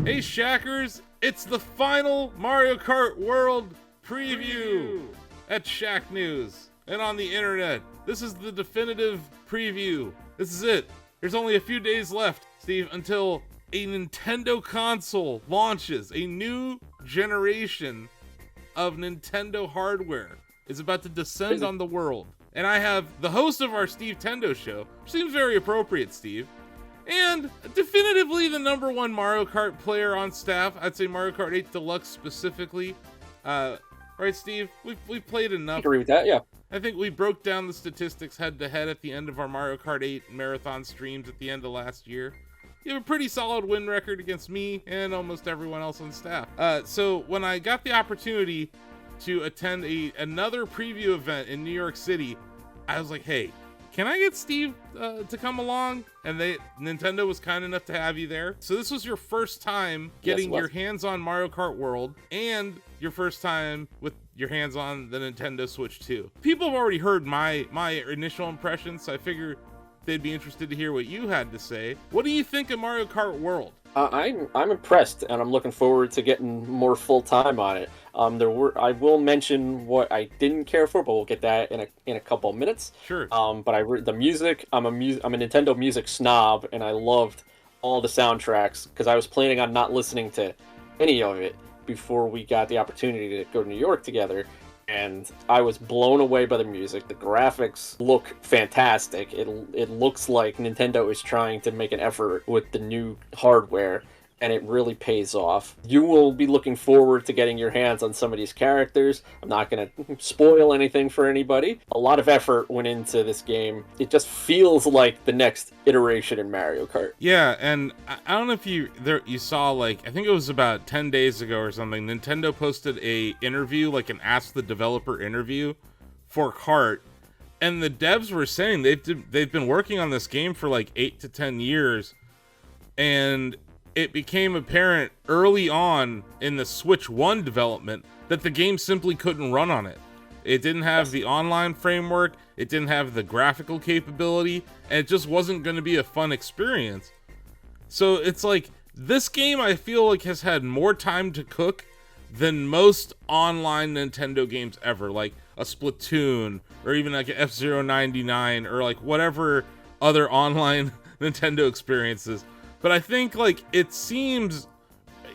Hey Shackers, it's the final Mario Kart World preview at Shacknews and on the internet. This is the definitive preview. This is it. There's only a few days left, Steve, until a Nintendo console launches. A new generation of Nintendo hardware is about to descend on the world. And I have the host of our Steve Tendo show, which seems very appropriate, Steve, and definitively the number one Mario Kart player on staff. I'd say Mario Kart 8 Deluxe specifically. Right, Steve? We've played enough. I agree with that, yeah. I think we broke down the statistics head to head at the end of our Mario Kart 8 marathon streams at the end of last year. You have a pretty solid win record against me and almost everyone else on staff. So when I got the opportunity to attend another preview event in New York City, I was like, hey, can I get Steve to come along? And Nintendo was kind enough to have you there. So this was your first time getting your hands on Mario Kart World and your first time with your hands on the Nintendo Switch 2. People have already heard my initial impressions, so I figured they'd be interested to hear what you had to say. What do you think of Mario Kart World? I'm impressed, and I'm looking forward to getting more full time on it. I will mention what I didn't care for, but we'll get that in a couple of minutes. Sure. But the music, I'm a Nintendo music snob, and I loved all the soundtracks because I was planning on not listening to any of it before we got the opportunity to go to New York together. And I was blown away by the music. The graphics look fantastic. It looks like Nintendo is trying to make an effort with the new hardware, and it really pays off. You will be looking forward to getting your hands on some of these characters. I'm not going to spoil anything for anybody. A lot of effort went into this game. It just feels like the next iteration in Mario Kart. Yeah, and I don't know if you saw, like, I think it was about 10 days ago or something, Nintendo posted a interview, like an Ask the Developer interview for Kart, and the devs were saying they've been working on this game for like 8 to 10 years, and it became apparent early on in the Switch 1 development that the game simply couldn't run on it. It didn't have the online framework, it didn't have the graphical capability, and it just wasn't going to be a fun experience. So it's like, this game I feel like has had more time to cook than most online Nintendo games ever, like a Splatoon, or even like an F-Zero 99, or like whatever other online Nintendo experiences. But I think, like, it seems,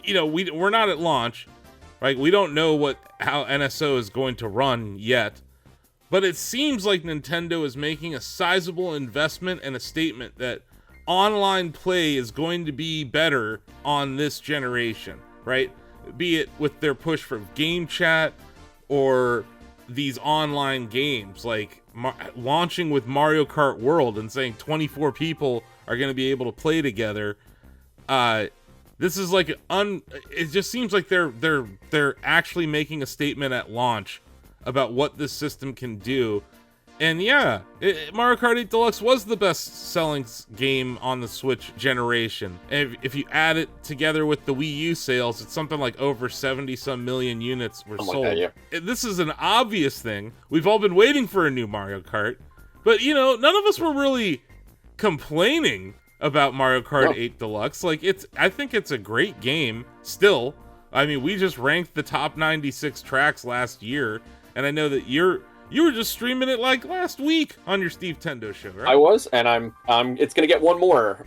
we're not at launch, right? We don't know how NSO is going to run yet, but it seems like Nintendo is making a sizable investment and a statement that online play is going to be better on this generation, right? Be it with their push for game chat or these online games, like launching with Mario Kart World and saying 24 people are going to be able to play together. This is like it just seems like they're actually making a statement at launch about what this system can do. And yeah, Mario Kart 8 Deluxe was the best selling game on the Switch generation. And if you add it together with the Wii U sales, it's something like over 70 some million units were sold. Like that, yeah. This is an obvious thing. We've all been waiting for a new Mario Kart, but none of us were really complaining about Mario Kart 8 Deluxe. Like, I think it's a great game still. I mean, we just ranked the top 96 tracks last year, and I know that you were just streaming it like last week on your Steve Tendo show, right? I was, and I'm it's gonna get one more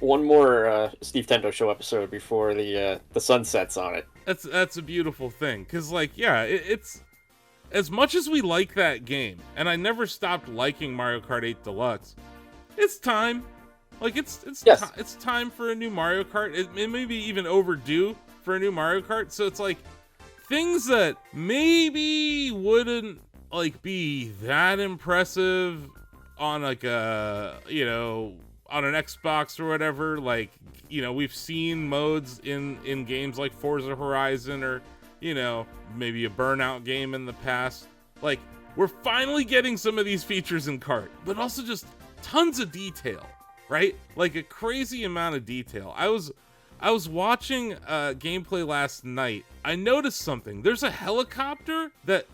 Steve Tendo show episode before the sun sets on it. That's a beautiful thing, because, like, yeah, it's as much as we like that game, and I never stopped liking Mario Kart 8 Deluxe. It's time. Like, it's time for a new Mario Kart. It may be even overdue for a new Mario Kart. So it's like things that maybe wouldn't like be that impressive on like on an Xbox or whatever. Like, we've seen modes in games like Forza Horizon or maybe a Burnout game in the past. Like, we're finally getting some of these features in Kart, but also just tons of detail. Right? Like a crazy amount of detail. I was watching gameplay last night. I noticed something. There's a helicopter that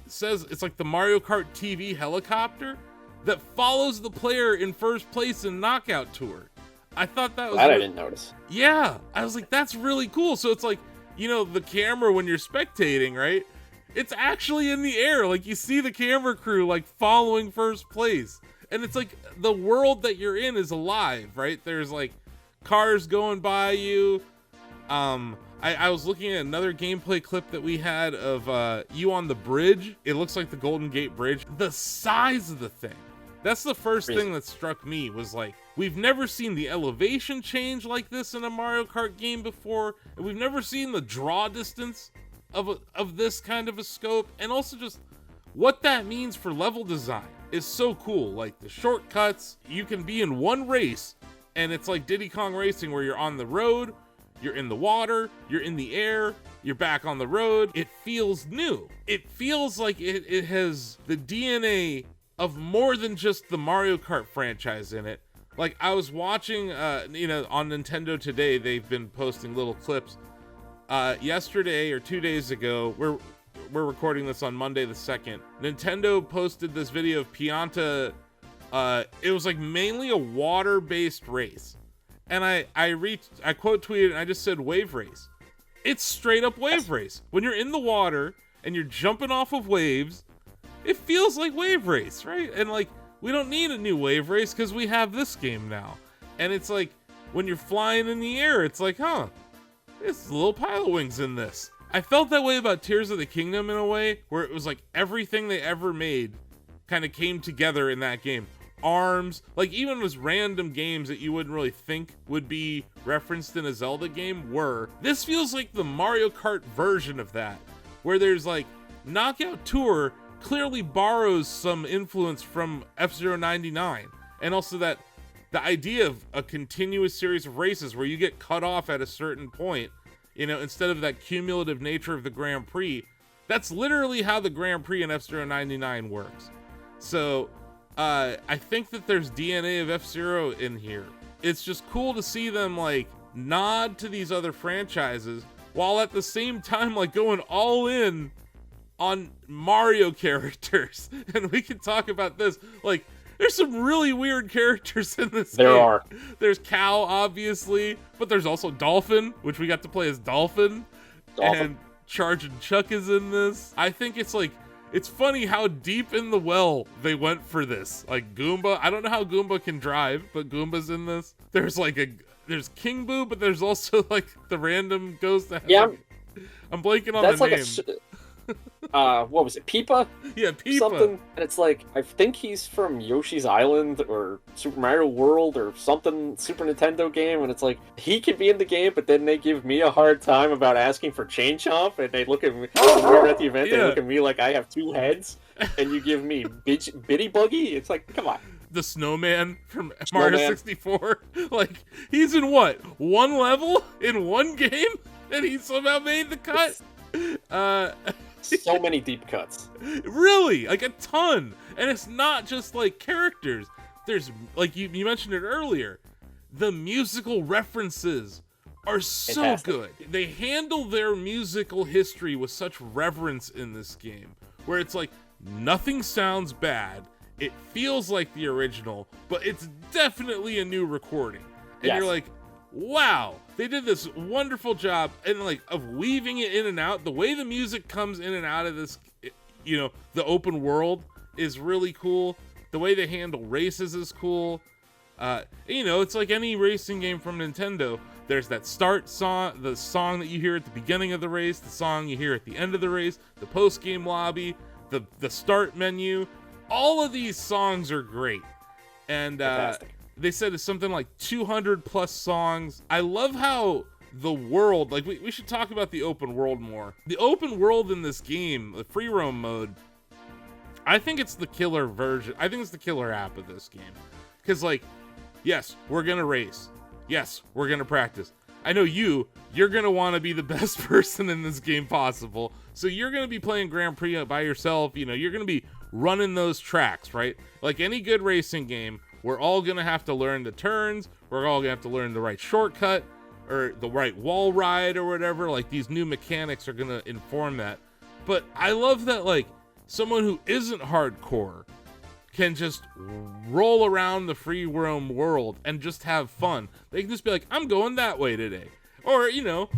says it's like the Mario Kart TV helicopter that follows the player in first place in Knockout Tour. I thought that was That I didn't notice. Yeah, I was like, that's really cool. So it's like, you know, the camera when you're spectating, right? It's actually in the air. Like you see the camera crew like following first place. And it's like the world that you're in is alive, right? There's like cars going by you. I was looking at another gameplay clip that we had of you on the bridge. It looks like the Golden Gate Bridge. The size of the thing. That's the first thing that struck me was like, we've never seen the elevation change like this in a Mario Kart game before. And we've never seen the draw distance of this kind of a scope. And also just what that means for level design is so cool. Like the shortcuts, you can be in one race and it's like Diddy Kong Racing where you're on the road, you're in the water, you're in the air, you're back on the road. It feels new. It feels like it has the DNA of more than just the Mario Kart franchise in it. Like I was watching, you know, on Nintendo Today, they've been posting little clips. Yesterday or 2 days ago, we're recording this on Monday the 2nd. Nintendo posted this video of Pianta. It was like mainly a water-based race. And I quote tweeted and I just said wave race. It's straight up wave race. When you're in the water and you're jumping off of waves, it feels like wave race, right? And like, we don't need a new wave race because we have this game now. And it's like, when you're flying in the air, it's like, huh, there's little pilot wings in this. I felt that way about Tears of the Kingdom in a way, where it was like everything they ever made kind of came together in that game. Arms, like even those random games that you wouldn't really think would be referenced in a Zelda game were. This feels like the Mario Kart version of that, where there's like Knockout Tour clearly borrows some influence from F-Zero 99, and also that the idea of a continuous series of races where you get cut off at a certain point, you know, instead of that cumulative nature of the Grand Prix. That's literally how the Grand Prix in F-Zero 99 works. So I think that there's DNA of F-Zero in here. It's just cool to see them like nod to these other franchises while at the same time like going all in on Mario characters. And we can talk about this. Like, there's some really weird characters in this game. There are. There's Cow, obviously, but there's also Dolphin, which we got to play as Dolphin. And Charging Chuck is in this. I think it's like, it's funny how deep in the well they went for this. Like Goomba, I don't know how Goomba can drive, but Goomba's in this. There's like there's King Boo, but there's also like the random ghost that has, yeah, I'm blanking on that's the like name. What was it, Peepa? Yeah, Peepa. Something, and it's like, I think he's from Yoshi's Island or Super Mario World or something, Super Nintendo game, and it's like, he could be in the game, but then they give me a hard time about asking for Chain Chomp, and they look at me, when we're at the event, they look at me like I have two heads, and you give me Bitty Buggy? It's like, come on. The snowman from Mario 64. Like, he's in what? One level? In one game? And he somehow made the cut? So many deep cuts. Really? Like a ton. And it's not just like characters. There's, like you mentioned it earlier, the musical references are so Fantastic. good. They handle their musical history with such reverence in this game, where it's like, nothing sounds bad. It feels like the original, but it's definitely a new recording. And you're like, wow, they did this wonderful job and like of weaving it in and out. The way the music comes in and out of this, you know, the open world is really cool. The way they handle races is cool. You know, it's like any racing game from Nintendo. There's that start song, the song that you hear at the beginning of the race, the song you hear at the end of the race, the post-game lobby, the start menu. All of these songs are great. And they said it's something like 200 plus songs. I love how the world, like we should talk about the open world more. The open world in this game, the free roam mode, I think it's the killer version. I think it's the killer app of this game. Because like, yes, we're going to race. Yes, we're going to practice. I know you're going to want to be the best person in this game possible. So you're going to be playing Grand Prix by yourself. You know, you're going to be running those tracks, right? Like any good racing game, we're all going to have to learn the turns. We're all going to have to learn the right shortcut or the right wall ride or whatever. Like these new mechanics are going to inform that. But I love that like someone who isn't hardcore can just roll around the free roam world and just have fun. They can just be like, I'm going that way today. Or,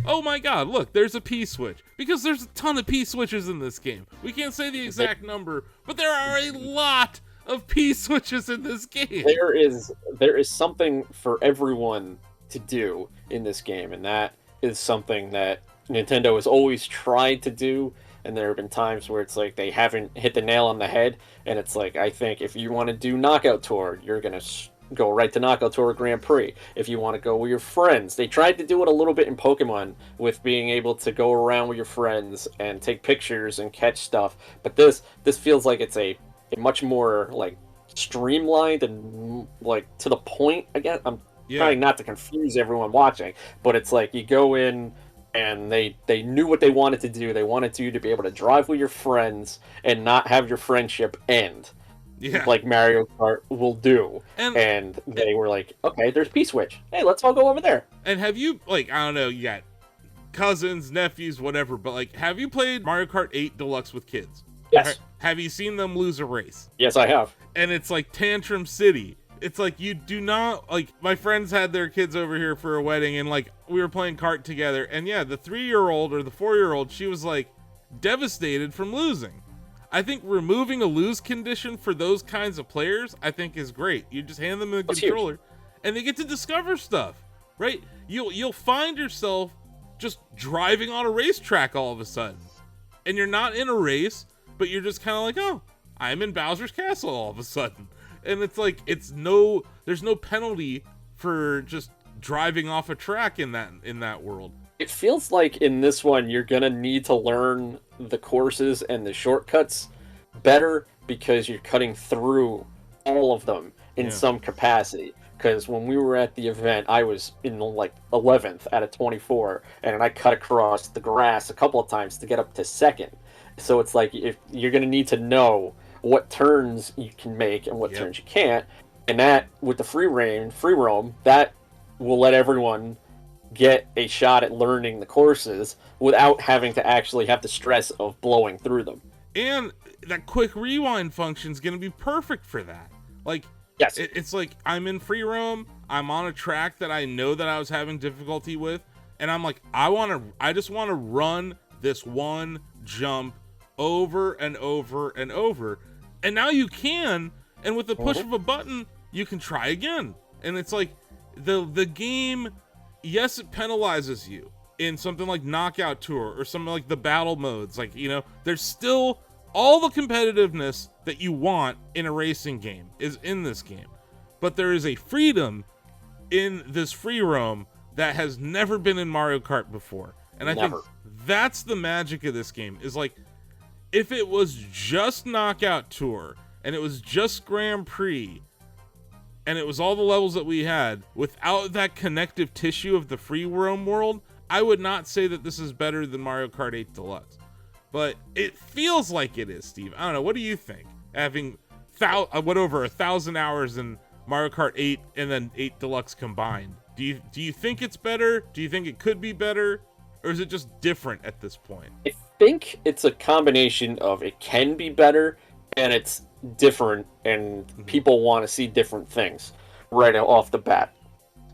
oh my god, look, there's a P switch. Because there's a ton of P switches in this game. We can't say the exact number, but there are a lot of P switches in this game. There is something for everyone to do in this game, and that is something that Nintendo has always tried to do. And there have been times where it's like they haven't hit the nail on the head, and it's like, I think if you want to do Knockout Tour, you're gonna go right to Knockout Tour Grand Prix. If you want to go with your friends, they tried to do it a little bit in Pokemon with being able to go around with your friends and take pictures and catch stuff. But this feels like it's a much more like streamlined and like to the point. Again, I'm trying not to confuse everyone watching, but it's like you go in and they knew what they wanted to do. They wanted you to be able to drive with your friends and not have your friendship end. Yeah. Like Mario Kart will do. And they were like, okay, there's P-Switch. Hey, let's all go over there. And have you, like, I don't know, you got cousins, nephews, whatever, but, like, have you played Mario Kart 8 Deluxe with kids? Yes. Have you seen them lose a race? Yes, I have. And it's like Tantrum City. It's like, you do not, like, my friends had their kids over here for a wedding, and, like, we were playing kart together, and yeah, the 3-year-old or the 4-year-old, she was, like, devastated from losing. I think removing a lose condition for those kinds of players, I think is great. You just hand them a controller, and they get to discover stuff, right? You'll find yourself just driving on a racetrack all of a sudden, and you're not in a race, but you're just kind of like, oh, I'm in Bowser's Castle all of a sudden. And it's like, there's no penalty for just driving off a track in that world. It feels like in this one, you're going to need to learn the courses and the shortcuts better because you're cutting through all of them in some capacity. Because when we were at the event, I was in like 11th out of 24, and I cut across the grass a couple of times to get up to 2nd. So it's like, if you're going to need to know what turns you can make and what turns you can't, and that with the free roam, that will let everyone get a shot at learning the courses without having to actually have the stress of blowing through them. And that quick rewind function is going to be perfect for that. Like, yes, it's like I'm in free roam, I'm on a track that I know that I was having difficulty with, and I'm like, I just want to run this one jump over and over and over. And now you can, and with the push of a button, you can try again. And it's like, the game, yes, it penalizes you in something like Knockout Tour or something like the battle modes. Like, there's still all the competitiveness that you want in a racing game is in this game. But there is a freedom in this free roam that has never been in Mario Kart before. And I think that's the magic of this game, is like, if it was just Knockout Tour, and it was just Grand Prix, and it was all the levels that we had, without that connective tissue of the free roam world, I would not say that this is better than Mario Kart 8 Deluxe. But it feels like it is, Steve. I don't know, what do you think? Having over 1,000 hours in Mario Kart 8 and then 8 Deluxe combined. Do you think it's better? Do you think it could be better? Or is it just different at this point? I think it's a combination of it can be better and it's different, and people want to see different things right off the bat.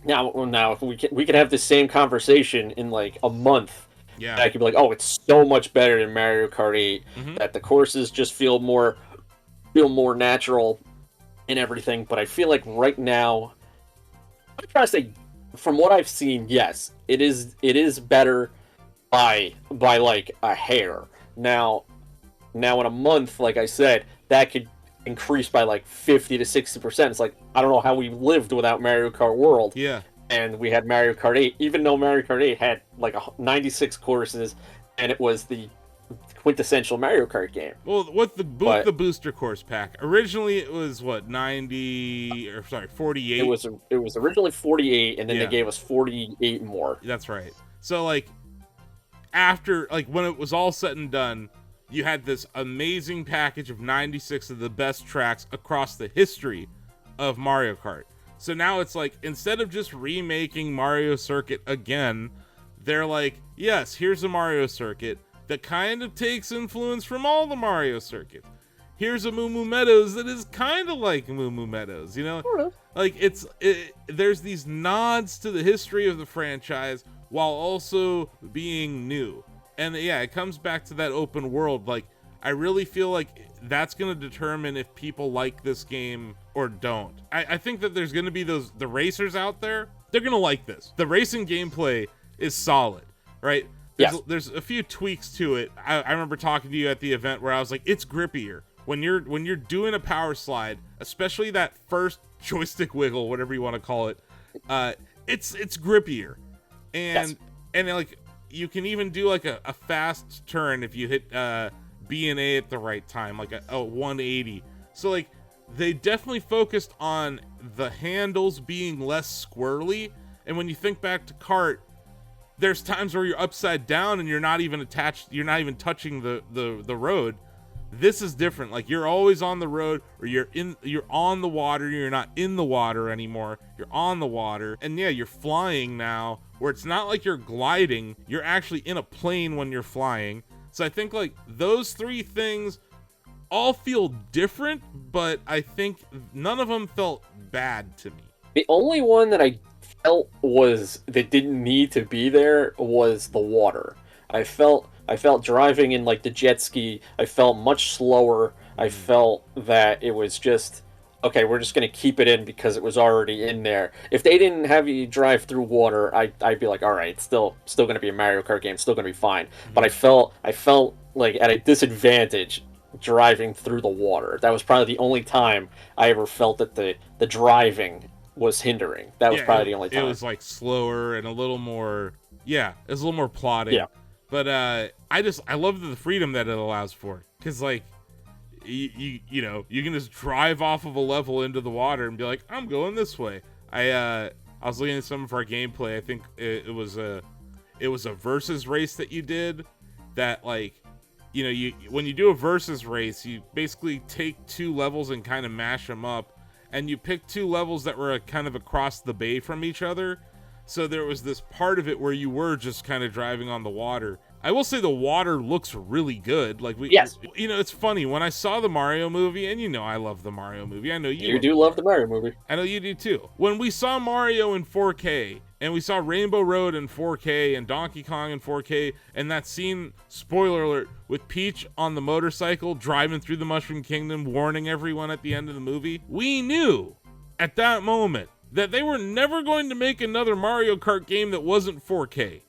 Now if we could have the same conversation in like a month. Yeah, I could be like, oh, it's so much better than Mario Kart 8. That the courses just feel more natural and everything. But I feel like right now, I'm trying to say, from what I've seen, yes, it is better by like a hair. Now in a month, like I said, that could increase by like 50 to 60%. It's like, I don't know how we lived without Mario Kart World. Yeah. And we had Mario Kart 8, even though Mario Kart 8 had like 96 courses, and it was the quintessential Mario Kart game. Well, with the booster course pack, originally it was what, 48. It was originally 48, and then they gave us 48 more. That's right. So like, after, like, when it was all said and done, you had this amazing package of 96 of the best tracks across the history of Mario Kart. So now it's like, instead of just remaking Mario Circuit again, they're like, yes, here's a Mario Circuit that kind of takes influence from all the Mario circuits. here's a Moo Moo Meadows that is kind of like Moo Moo Meadows, you know? Like, there's these nods to the history of the franchise while also being new. And yeah, it comes back to that open world. Like, I really feel like that's going to determine if people like this game or don't. I think that there's going to be the racers out there. They're going to like this. The racing gameplay is solid, right? There's a few tweaks to it. I remember talking to you at the event where I was like, it's grippier. When you're doing a power slide, especially that first joystick wiggle, whatever you want to call it, it's grippier. And like, you can even do like a fast turn if you hit B and A at the right time, like a 180. So like, they definitely focused on the handles being less squirrely. And when you think back to Kart, there's times where you're upside down and you're not even touching the road. This is different. Like, you're always on the road, or you're on the water. You're not in the water anymore. You're on the water. And yeah, you're flying now, where it's not like you're gliding. You're actually in a plane when you're flying. So I think like those three things all feel different, but I think none of them felt bad to me. The only one that I felt that didn't need to be there was the water. I felt driving in like the jet ski, I felt much slower. I felt that it was just, okay, we're just gonna keep it in because it was already in there. If they didn't have you drive through water, I'd be like, all right, it's still gonna be a Mario Kart game, still gonna be fine. But I felt like at a disadvantage driving through the water. That was probably the only time I ever felt that the driving was hindering. That was probably the only time. It was like slower and a little more, it was a little more plodding. Yeah. But I love the freedom that it allows for, because like you can just drive off of a level into the water and be like, I'm going this way. I was looking at some of our gameplay. I think it was a versus race that you did, that like, when you do a versus race, you basically take two levels and kind of mash them up, and you pick two levels that were kind of across the bay from each other. So there was this part of it where you were just kind of driving on the water. I will say the water looks really good. Like it's funny, when I saw the Mario movie, and I love the Mario movie. I know you do love the Mario movie. I know you do too. When we saw Mario in 4K, and we saw Rainbow Road in 4K and Donkey Kong in 4K, and that scene, spoiler alert, with Peach on the motorcycle driving through the Mushroom Kingdom, warning everyone at the end of the movie, we knew at that moment that they were never going to make another Mario Kart game that wasn't 4K,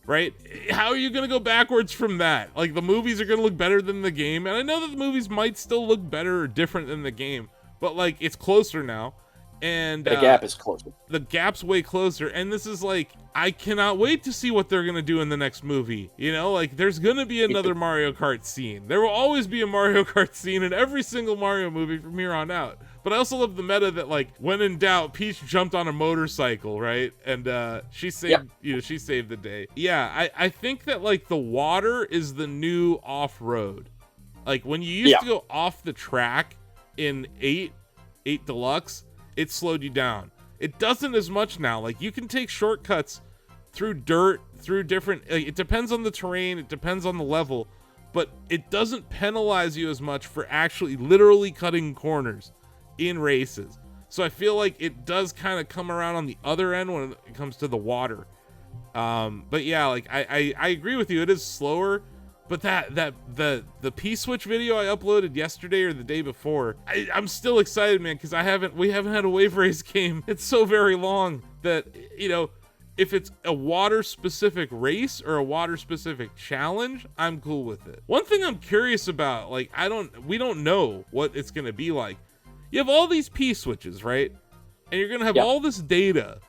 right? How are you going to go backwards from that? Like, the movies are going to look better than the game, and I know that the movies might still look better or different than the game, but like, it's closer now. And the gap is closer. The gap's way closer, and this is like, I cannot wait to see what they're gonna do in the next movie. Like, there's gonna be another Mario Kart scene. There will always be a Mario Kart scene in every single Mario movie from here on out. But I also love the meta that, like, when in doubt, Peach jumped on a motorcycle, right? And she saved, she saved the day. Yeah, I think that like the water is the new off-road. Like, when you used to go off the track in 8 Deluxe, it slowed you down. It doesn't as much now. Like, you can take shortcuts through dirt, through different, it depends on the terrain, it depends on the level, but it doesn't penalize you as much for actually literally cutting corners in races. So I feel like it does kind of come around on the other end when it comes to the water. But yeah, like I agree with you, it is slower. But the P-Switch video I uploaded yesterday or the day before, I'm still excited, man, because we haven't had a wave race game. It's so very long that, if it's a water-specific race or a water-specific challenge, I'm cool with it. One thing I'm curious about, like, we don't know what it's gonna be like. You have all these P-switches, right? And you're gonna have all this data.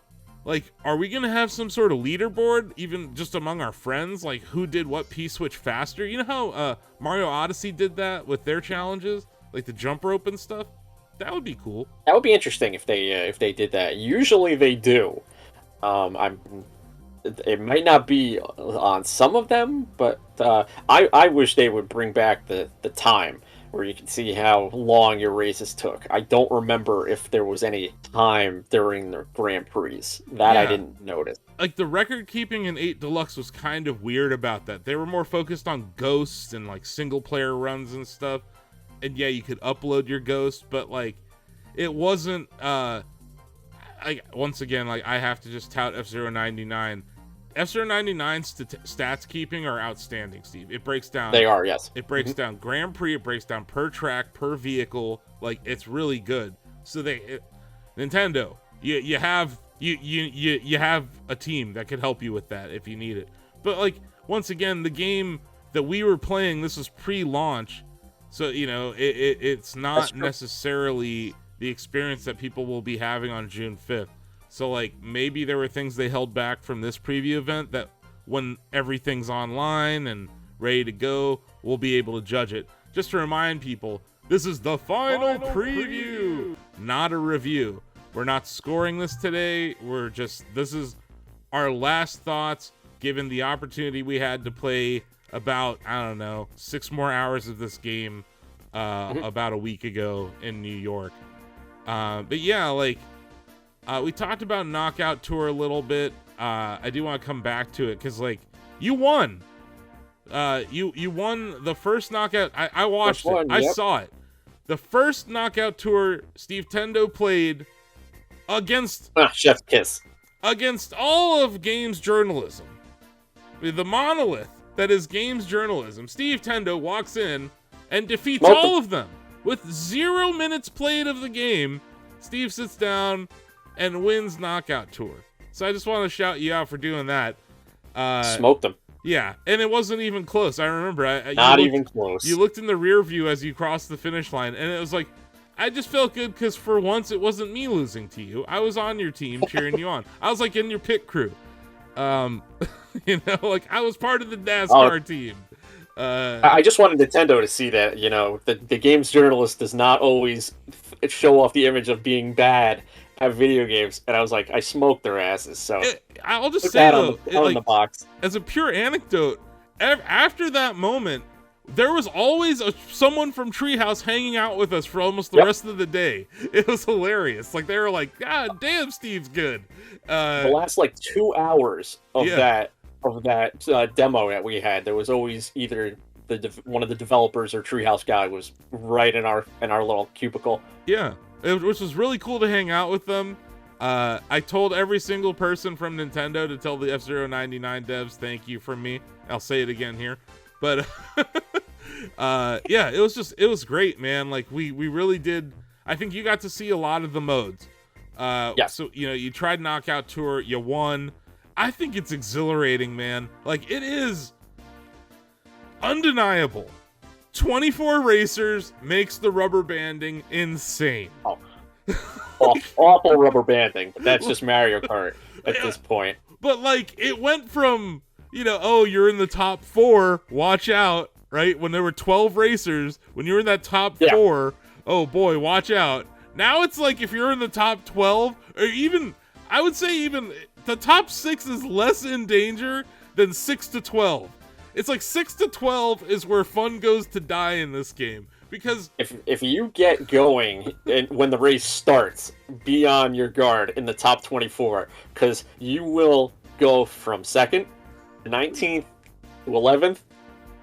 Like, are we gonna have some sort of leaderboard, even just among our friends, like who did what P-switch faster? You know how Mario Odyssey did that with their challenges, like the jump rope and stuff? That would be cool. That would be interesting if they did that. Usually they do. It might not be on some of them, but I wish they would bring back the time where you can see how long your races took. I don't remember if there was any time during the Grand Prix. That I didn't notice. Like, the record keeping in 8 Deluxe was kind of weird about that. They were more focused on ghosts and like single player runs and stuff. and yeah, you could upload your ghost, but like it wasn't once again, like I have to just tout F-Zero 99. F-Zero 99's stats keeping are outstanding, Steve. It breaks down. They are, yes. It breaks down Grand Prix. It breaks down per track, per vehicle. Like, it's really good. So Nintendo, you have a team that could help you with that if you need it. But like, once again, the game that we were playing, this was pre-launch, so you know it's not necessarily the experience that people will be having on June 5th. So like, maybe there were things they held back from this preview event that when everything's online and ready to go, we'll be able to judge it. Just to remind people, this is the final preview, not a review. We're not scoring this today. This is our last thoughts, given the opportunity we had to play about, I don't know, 6 more hours of this game about a week ago in New York. But yeah, like, we talked about Knockout Tour a little bit. I do want to come back to it because, like, you won. You won the first Knockout. I watched it. Yep. I saw it. The first Knockout Tour Steve Tendo played against Chef's Kiss. Against all of games journalism. The monolith that is games journalism. Steve Tendo walks in and defeats all of them. With 0 minutes played of the game, Steve sits down and wins Knockout Tour. So I just want to shout you out for doing that. Smoked them. Yeah, and it wasn't even close. I remember. Even close. You looked in the rear view as you crossed the finish line, and it was like, I just felt good because for once it wasn't me losing to you. I was on your team cheering you on. I was like in your pit crew. You know, like I was part of the NASCAR team. I just wanted Nintendo to see that, you know, the games journalist does not always show off the image of being bad at video games, and I was like, I smoked their asses. So I'll just say though, on the box. As a pure anecdote, after that moment, there was always someone from Treehouse hanging out with us for almost the rest of the day. It was hilarious. Like they were like, God damn, Steve's good. The last like 2 hours of that demo that we had, there was always either one of the developers or Treehouse guy was right in our little cubicle. Yeah. Which was really cool to hang out with them. I told every single person from Nintendo to tell the F-Zero 99 devs thank you from me. I'll say it again here. But yeah, it was great, man. Like we really did. I think you got to see a lot of the modes. So, you know, you tried Knockout Tour, you won. I think it's exhilarating, man. Like it is undeniable. 24 racers makes the rubber banding insane. Awful rubber banding, but that's just Mario Kart at this point. But like, it went from, you know, oh, you're in the top 4, watch out, right? When there were 12 racers, when you were in that top 4, oh boy, watch out. Now it's like if you're in the top 12, or even, I would say even the top 6 is less in danger than 6 to 12. It's like 6 to 12 is where fun goes to die in this game. Because if you get going and when the race starts, be on your guard in the top 24, because you will go from 2nd to 19th to 11th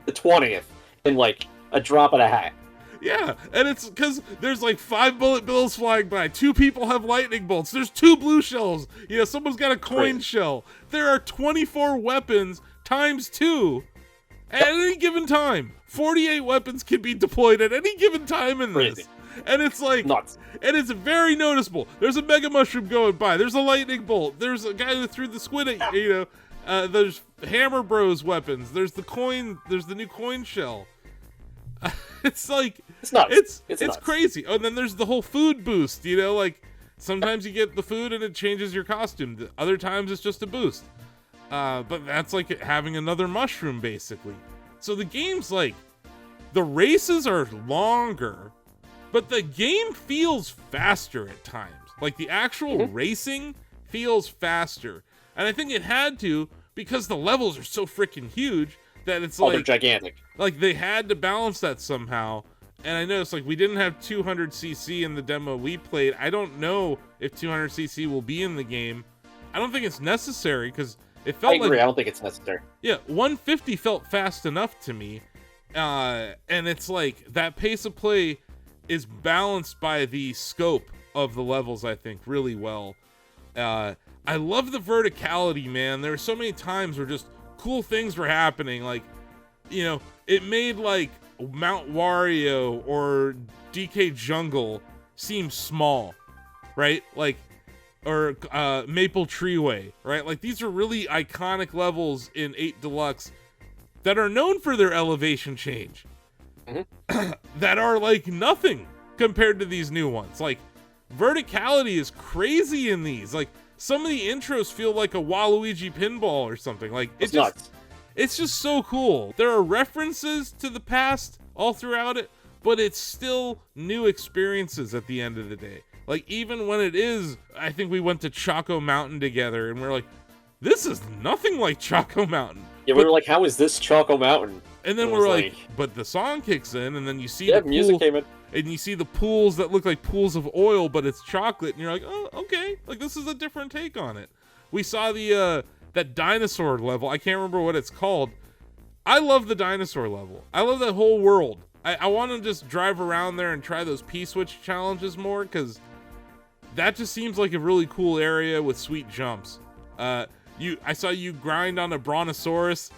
to 20th in like a drop of a hat. Yeah, and it's because there's like 5 bullet bills flying by. 2 people have lightning bolts. There's 2 blue shells. You know, someone's got a coin shell. There are 24 weapons times 2 at any given time. 48 weapons can be deployed at any given time in this. Crazy. And it's like nuts. And it's very noticeable. There's a mega mushroom going by. There's a lightning bolt. There's a guy who threw the squid at you know. There's Hammer Bros weapons. There's the coin. There's the new coin shell. It's like it's nuts. It's nuts. crazy. Oh, and then there's the whole food boost. You know, like sometimes you get the food and it changes your costume. Other times it's just a boost. But that's like having another mushroom basically. So the game's like, the races are longer, but the game feels faster at times. Like the actual racing feels faster. And I think it had to, because the levels are so freaking huge that it's like, they're gigantic. Like they had to balance that somehow. And I noticed like we didn't have 200cc in the demo we played. I don't know if 200cc will be in the game. I don't think it's necessary because it felt I agree. I don't think it's necessary. Yeah, 150 felt fast enough to me. And it's like that pace of play is balanced by the scope of the levels, I think, really well. I love the verticality, man. There were so many times where just cool things were happening. Like, it made like Mount Wario or DK Jungle seem small, right? Like, or Maple Treeway, right? Like, these are really iconic levels in 8 Deluxe that are known for their elevation change. That are like nothing compared to these new ones. Like, verticality is crazy in these. Like, some of the intros feel like a Waluigi pinball or something. Like, it's just so cool. There are references to the past all throughout it, but it's still new experiences at the end of the day. Like, even when it is, I think we went to Choco Mountain together and we're like, this is nothing like Choco Mountain. Yeah, we were like, how is this Choco Mountain? And then we're like, but the song kicks in, and then you see the music came in, and you see the pools that look like pools of oil, but it's chocolate, and you're like, oh, okay, like this is a different take on it. We saw the that dinosaur level. I can't remember what it's called. I love the dinosaur level. I love that whole world. I want to just drive around there and try those P-switch challenges more, because that just seems like a really cool area with sweet jumps. I saw you grind on a brontosaurus.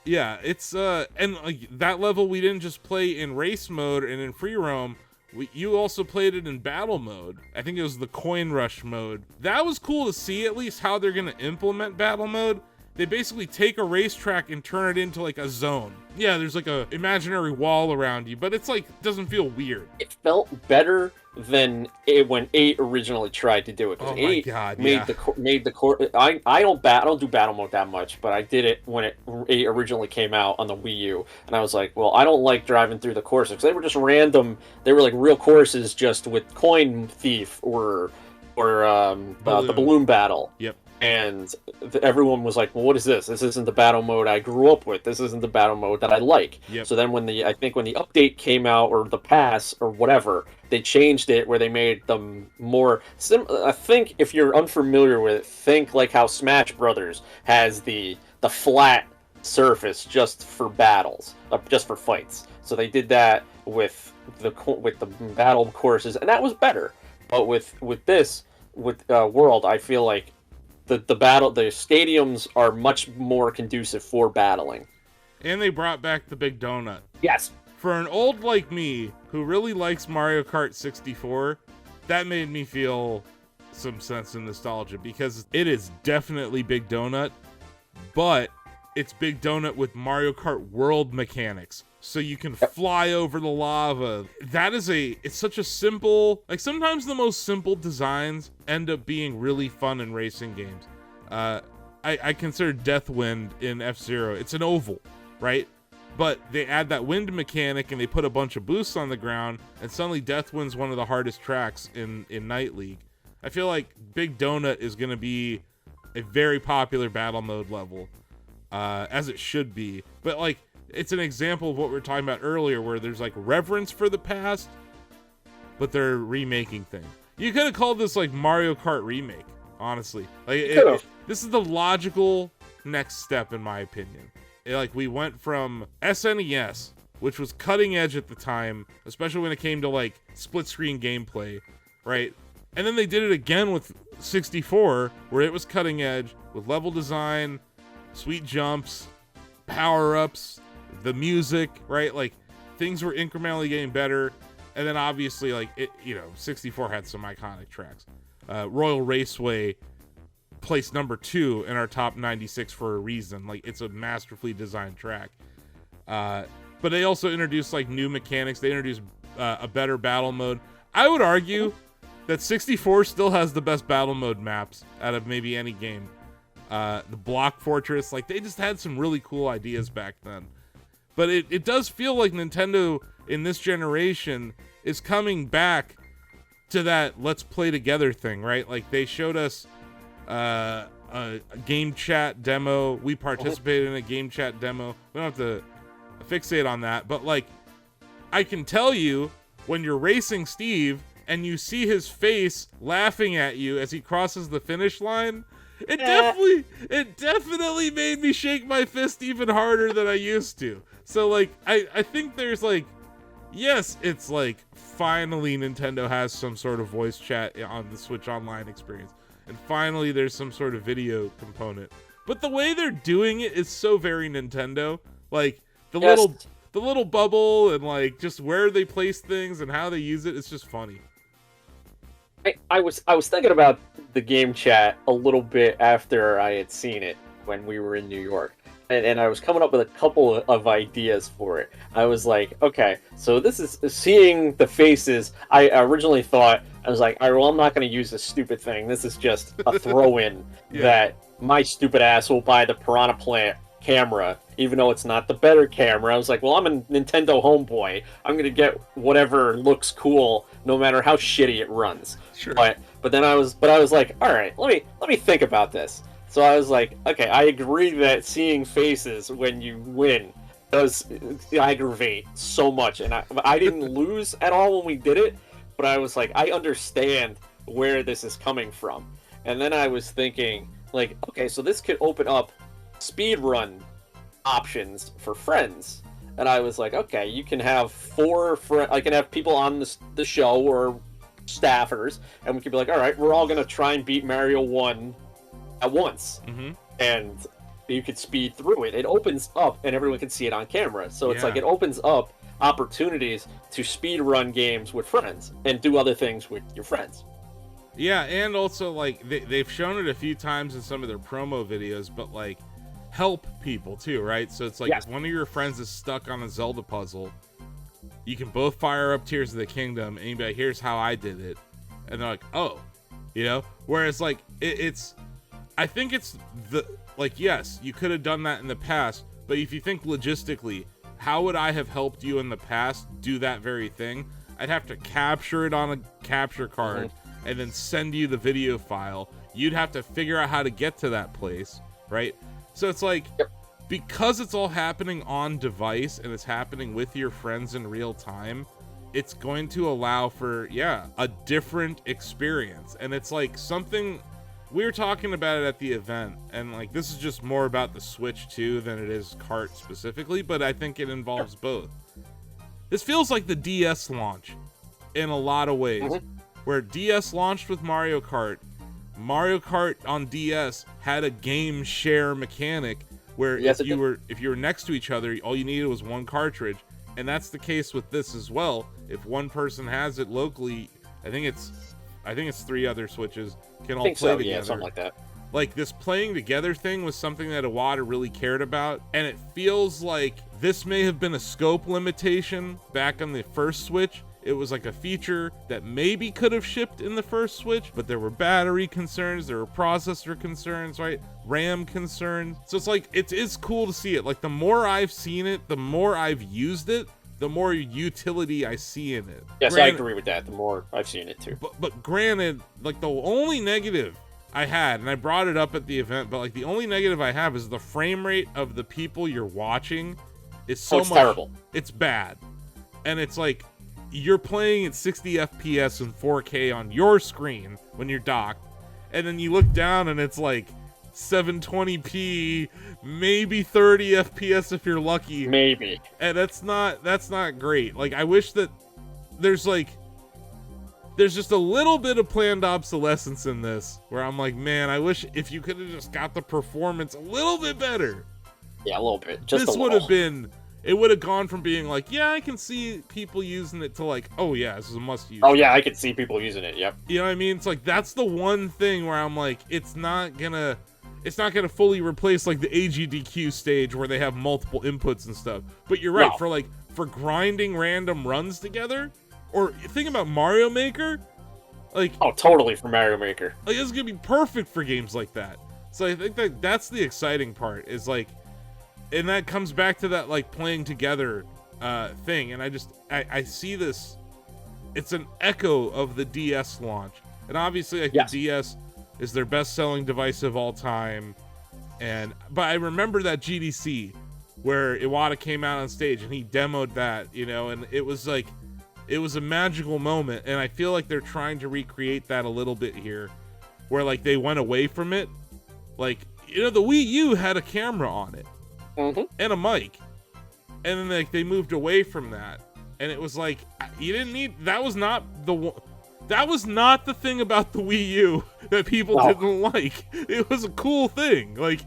Yeah, it's and like that level we didn't just play in race mode and in free roam. You also played it in battle mode. I think it was the coin rush mode. That was cool to see at least how they're gonna implement battle mode. They basically take a racetrack and turn it into like a zone. Yeah, there's like a imaginary wall around you, but it's like doesn't feel weird. It felt better than when 8 originally tried to do it. Oh my god! Made the core. I don't do battle mode that much, but I did it when 8 originally came out on the Wii U, and I was like, well, I don't like driving through the courses because they were just random. They were like real courses just with coin thief or the balloon battle. Yep. And everyone was like, well, what is this? This isn't the battle mode I grew up with. This isn't the battle mode that I like. Yep. So then when the update came out, or the pass or whatever, they changed it where they made them more I think if you're unfamiliar with it, think like how Smash Brothers has the flat surface just for battles, just for fights. So they did that with the battle courses, and that was better. But with this World, I feel like the stadiums are much more conducive for battling. And they brought back the big donut. Yes. For an old like me who really likes Mario Kart 64, that made me feel some sense of nostalgia, because it is definitely Big Donut, but it's Big Donut with Mario Kart World mechanics. So you can fly over the lava. It's such a simple, like sometimes the most simple designs end up being really fun in racing games. I consider Deathwind in F-Zero. It's an oval, right? But they add that wind mechanic and they put a bunch of boosts on the ground, and suddenly Deathwind's one of the hardest tracks in Night League. I feel like Big Donut is going to be a very popular battle mode level, as it should be. But like, it's an example of what we were talking about earlier, where there's like reverence for the past, but they're remaking things. You could have called this like Mario Kart remake, honestly. Like this is the logical next step, in my opinion. Like, we went from SNES, which was cutting edge at the time, especially when it came to like split screen gameplay, right? And then they did it again with 64, where it was cutting edge with level design, sweet jumps, power-ups, the music, right? Like, things were incrementally getting better. And then obviously, like, 64 had some iconic tracks. Royal Raceway placed number 2 in our top 96 for a reason. Like, it's a masterfully designed track. But they also introduced like new mechanics. They introduced a better battle mode. I would argue that 64 still has the best battle mode maps out of maybe any game. The Block Fortress, like, they just had some really cool ideas back then. But it does feel like Nintendo in this generation is coming back to that let's play together thing, right? Like, they showed us a game chat demo. We participated in a game chat demo. We don't have to fixate on that, but like, I can tell you, when you're racing Steve and you see his face laughing at you as he crosses the finish line, it definitely made me shake my fist even harder than I used to. So like I think there's like, yes, it's like finally Nintendo has some sort of voice chat on the Switch Online experience, and finally there's some sort of video component. But the way they're doing it is so very Nintendo. Like the little bubble and like just where they place things and how they use it, it's just funny. I was thinking about the game chat a little bit after I had seen it when we were in New York. And I was coming up with a couple of ideas for it. I was like, okay, so this is seeing the faces. I originally thought, I was like, all right, well, I'm not going to use this stupid thing. This is just a throw-in that my stupid ass will buy the Piranha Plant camera, even though it's not the better camera. I was like, well, I'm a Nintendo homeboy. I'm going to get whatever looks cool, no matter how shitty it runs. Sure. But then I was like, all right, let me think about this. So I was like, okay, I agree that seeing faces when you win does aggravate so much. And I didn't lose at all when we did it, but I was like, I understand where this is coming from. And then I was thinking, like, okay, so this could open up speedrun options for friends. And I was like, okay, you can have I can have people on the show or staffers, and we could be like, all right, we're all going to try and beat Mario 1 at once, and you could speed through it. It opens up, and everyone can see it on camera. So it's like it opens up opportunities to speed run games with friends and do other things with your friends. Yeah, and also like they've shown it a few times in some of their promo videos, but like help people too, right? So it's like if one of your friends is stuck on a Zelda puzzle, you can both fire up Tears of the Kingdom, and you be like, "Here's how I did it," and they're like, "Oh," you know. Whereas like it's. I think it's yes, you could have done that in the past, but if you think logistically, how would I have helped you in the past do that very thing? I'd have to capture it on a capture card and then send you the video file. You'd have to figure out how to get to that place, right? So it's like, because it's all happening on device and it's happening with your friends in real time, it's going to allow for, a different experience. And it's like something... We were talking about it at the event, and like this is just more about the Switch 2 than it is Kart specifically, but I think it involves both. This feels like the DS launch in a lot of ways, where DS launched with Mario Kart. Mario Kart on DS had a game share mechanic where if you were next to each other, all you needed was one cartridge, and that's the case with this as well. If one person has it locally, I think it's 3 other Switches can all play together. Yeah, something like that. Like this playing together thing was something that Iwata really cared about, and it feels like this may have been a scope limitation back on the first Switch. It was like a feature that maybe could have shipped in the first Switch, but there were battery concerns, there were processor concerns, right? RAM concerns. So it's like, it is cool to see it. Like the more I've seen it, the more I've used it, the more utility I see in it. Yes, I agree with that. The more I've seen it too. But granted, like the only negative I had, and I brought it up at the event, but like the only negative I have is the frame rate of the people you're watching is so terrible. It's bad. And it's like you're playing at 60 FPS and 4K on your screen when you're docked, and then you look down and it's like 720p, maybe 30 FPS if you're lucky. Maybe. And that's not great. Like I wish that there's just a little bit of planned obsolescence in this where I'm like, man, I wish if you could have just got the performance a little bit better. Yeah, a little bit. This would have been, it would have gone from being like, yeah, I can see people using it to like, oh yeah, this is a must use. Oh yeah, I can see people using it. Yep. You know what I mean? It's like, that's the one thing where I'm like, it's not gonna fully replace like the AGDQ stage where they have multiple inputs and stuff. But you're right, for grinding random runs together, or think about Mario Maker, like, oh, totally, for Mario Maker. Like, it's gonna be perfect for games like that. So I think that's the exciting part, is like, and that comes back to that like playing together thing. And I see this, it's an echo of the DS launch, and obviously like the DS is their best-selling device of all time. But I remember that GDC where Iwata came out on stage and he demoed that, you know, and it was like, it was a magical moment, and I feel like they're trying to recreate that a little bit here, where like they went away from it Like, the Wii U had a camera on it and a mic, and then like they moved away from that, and it was like you didn't need. That was not the thing about the Wii U that people didn't like. It was a cool thing. Like,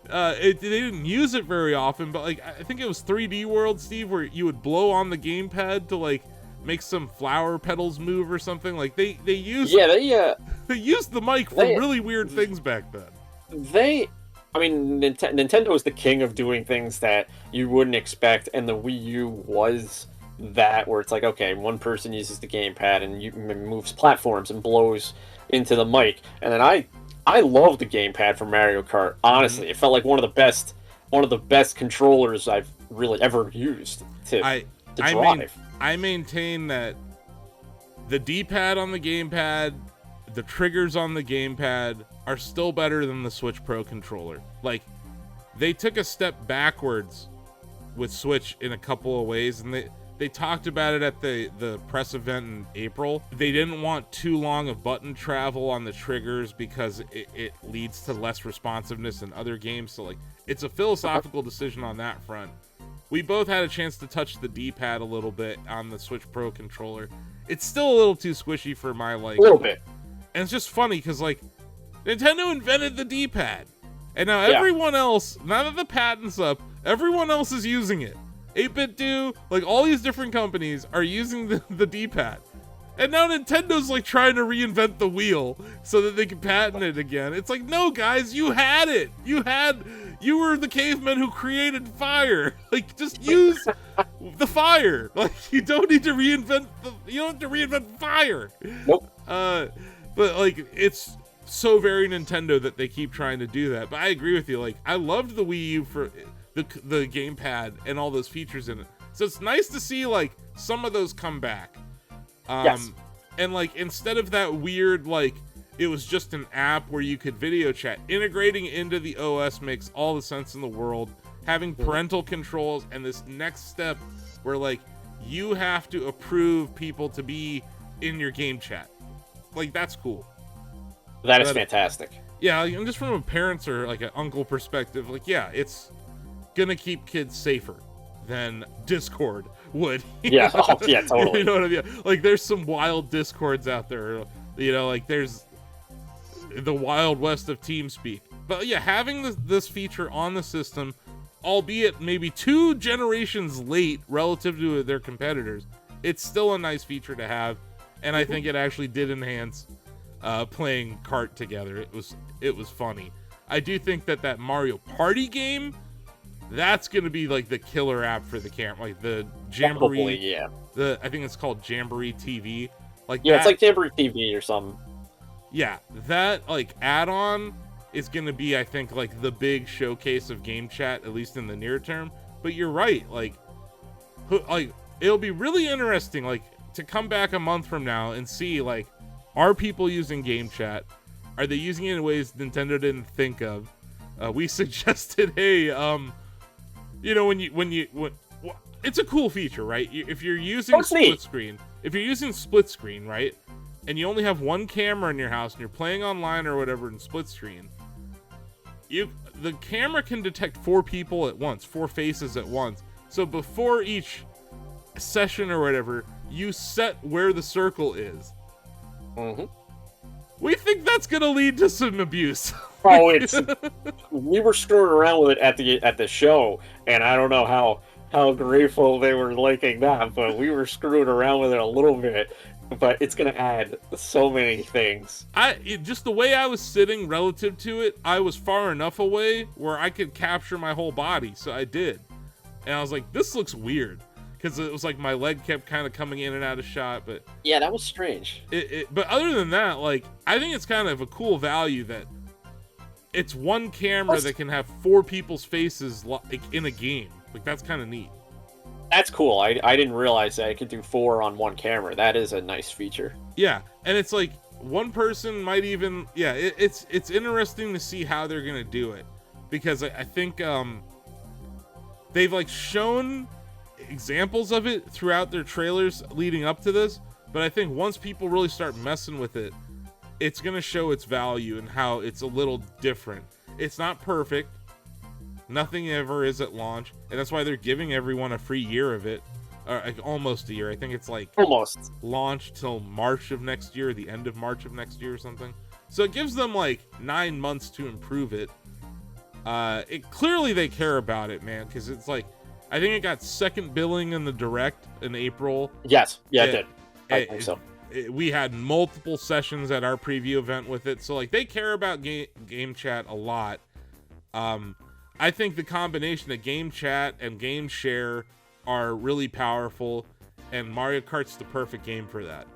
they didn't use it very often, but like I think it was 3D World, Steve, where you would blow on the gamepad to like make some flower petals move or something. Like they used they used the mic for really weird things back then. Nintendo was the king of doing things that you wouldn't expect, and the Wii U was that, where it's like, okay, one person uses the gamepad and moves platforms and blows into the mic. And then I love the gamepad for Mario Kart. Honestly, it felt like one of the best controllers I've really ever used to drive. I maintain that the D-pad on the gamepad, the triggers on the gamepad are still better than the Switch Pro controller. Like, they took a step backwards with Switch in a couple of ways, and they talked about it at the press event in April. They didn't want too long of button travel on the triggers because it leads to less responsiveness in other games. So, like, it's a philosophical decision on that front. We both had a chance to touch the D-pad a little bit on the Switch Pro controller. It's still a little too squishy for my liking. A little bit. And it's just funny because, like, Nintendo invented the D-pad. And now everyone else, now that the patent's up, everyone else is using it. 8-Bit Do, like, all these different companies are using the D-pad. And now Nintendo's, like, trying to reinvent the wheel so that they can patent it again. It's like, no, guys, you had it. You were the cavemen who created fire. Like, just use the fire. Like, you don't need to reinvent fire. Nope. But, like, it's so very Nintendo that they keep trying to do that. But I agree with you. Like, I loved the Wii U for the gamepad and all those features in it. So it's nice to see, like, some of those come back. Yes. And, like, instead of that weird, like, it was just an app where you could video chat, integrating into the OS makes all the sense in the world. Having parental controls and this next step where, like, you have to approve people to be in your game chat. Like, that's cool. That is fantastic. Yeah, like, and just from a parent's or, like, an uncle perspective, like, yeah, it's gonna keep kids safer than Discord would. Yeah, yeah, totally. You know what I mean? Like, there's some wild Discords out there, like, there's the Wild West of TeamSpeak. But yeah, having this feature on the system, albeit maybe 2 generations late relative to their competitors, it's still a nice feature to have, and I think it actually did enhance playing Kart together. It was funny. I do think that Mario Party game, that's gonna be like the killer app for the camera, like the Jamboree. Probably, yeah. I think it's called Jamboree TV. Like, yeah, it's like Jamboree TV or something. Yeah, that, like, add-on is gonna be, I think, like, the big showcase of game chat, at least in the near term. But you're right, like, it'll be really interesting, like, to come back a month from now and see, like, are people using game chat? Are they using it in ways Nintendo didn't think of? We suggested, hey, it's a cool feature, right? If you're using split screen, right, and you only have one camera in your house and you're playing online or whatever in split screen, the camera can detect 4 people at once, 4 faces at once. So before each session or whatever, you set where the circle is. We think that's gonna lead to some abuse. Oh, we were screwing around with it at the show, and I don't know how grateful they were liking that, but we were screwing around with it a little bit. But it's gonna add so many things. Just the way I was sitting relative to it, I was far enough away where I could capture my whole body, so I did. And I was like, this looks weird, because it was like my leg kept kind of coming in and out of shot. But yeah, that was strange. But other than that, like, I think it's kind of a cool value that it's one camera that can have 4 people's faces like in a game. Like, that's kind of neat. That's cool. I didn't realize that I could do 4 on one camera. That is a nice feature. Yeah, and it's like one person might even... Yeah, it's interesting to see how they're gonna do it, because I think they've, like, shown examples of it throughout their trailers leading up to this, but I think once people really start messing with it, it's gonna show its value and how it's a little different. It's not perfect. Nothing ever is at launch, and that's why they're giving everyone a free year of it, or like almost a year. I think it's like almost launch till March of next year, the end of March of next year or something. So it gives them like 9 months to improve it. It clearly they care about it, man, because it's like I think it got second billing in the Direct in April. Yes, yeah, it did. I think so. We had multiple sessions at our preview event with it, so like they care about game chat a lot. I think the combination of game chat and game share are really powerful, and Mario Kart's the perfect game for that.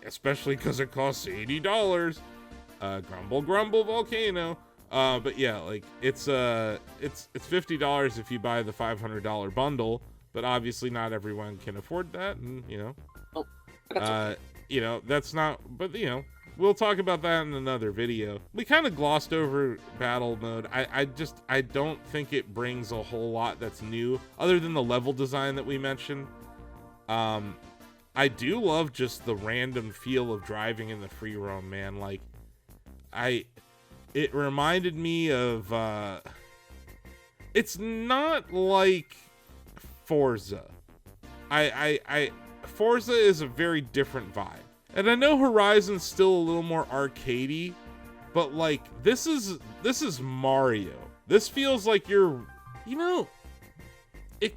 Especially because it costs $80. Grumble, grumble, volcano. But yeah, like it's $50 if you buy the $500 bundle, but obviously not everyone can afford that, and that's not. But we'll talk about that in another video. We kind of glossed over battle mode. I don't think it brings a whole lot that's new, other than the level design that we mentioned. I do love just the random feel of driving in the free roam, man. Like, it reminded me of, it's not like Forza. Forza is a very different vibe. And I know Horizon's still a little more arcadey, but like this is Mario. This feels like it